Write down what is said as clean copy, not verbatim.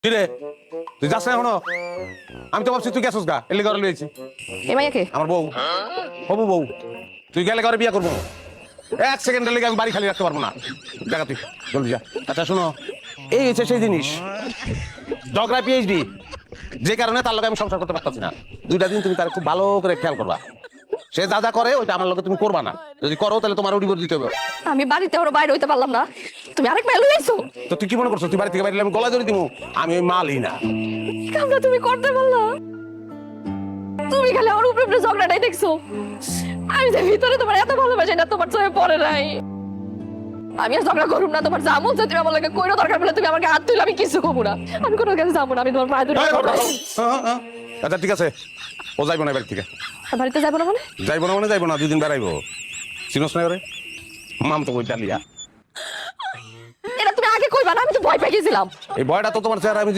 কিরে তুই যাস না এখনো? আমি তো ভাবছি তুই গেছিস গা এলে ঘরে লইছি এ মাইয়াকে আমার বউ হবু বউ। তুই গেলে ঘরে বিয়ে করবো এক সেকেন্ডের লেগে আমি বাড়ি খালি রাখতে পারবো না। দেখা তুই জলদি যা। আচ্ছা শোনো, এই হচ্ছে সেই জিনিস ঝগড়া পিএইচডি, যে কারণে তার লগে আমি সংসার করতে পারতাছি না। 2টা দিন তুমি তার খুব ভালো করে খেয়াল করবা। সে যা যা করে ওইটা আমার লগে তুমি করবা না। যদি করো তাহলে তোমার উড়ি দিতে হবে। আমি বাড়িতে ওর বাইরে হইতে পারলাম না, তুমি আরেক মেয়ে লইছো। তো তুই কি মনে করছো তুই বাড়ি থেকে বাইরে আমি গলা ধরে দিব? আমি ওই মালই না। কামটা তুমি করতে পারলা? তুমি খালি ওর উপরে উপরে ঝগড়াটাই দেখছো। আমি যে ভিতরে তোমার এত ভালোবাসি না তোমার চোখে পড়ে নাই। আমি আর ঝগড়া করুম না, তোমার যা মন চায় তুমি আমার লাগে কইরো, দরকার পড়লে তুমি আমাকে হাত তুলে আমি কিছু করবো না। আমি কোনো কাছে যাবো না, আমি তোমার পায়ে ধরে আচ্ছা ঠিক আছে, ও যাইবো না বাড়ি থেকে। বাড়িতে যাবো না মানে? যাইবো না মানে যাইবো না, 2 দিন বেড়াইবো। চিনোস না করে মাম তো কই ডালিয়া। এটা তুমি আগে কইবা না, আমি তো ভয় পেয়ে গেছিলাম। এই ভয়টা তো তোমার চেহারা আমি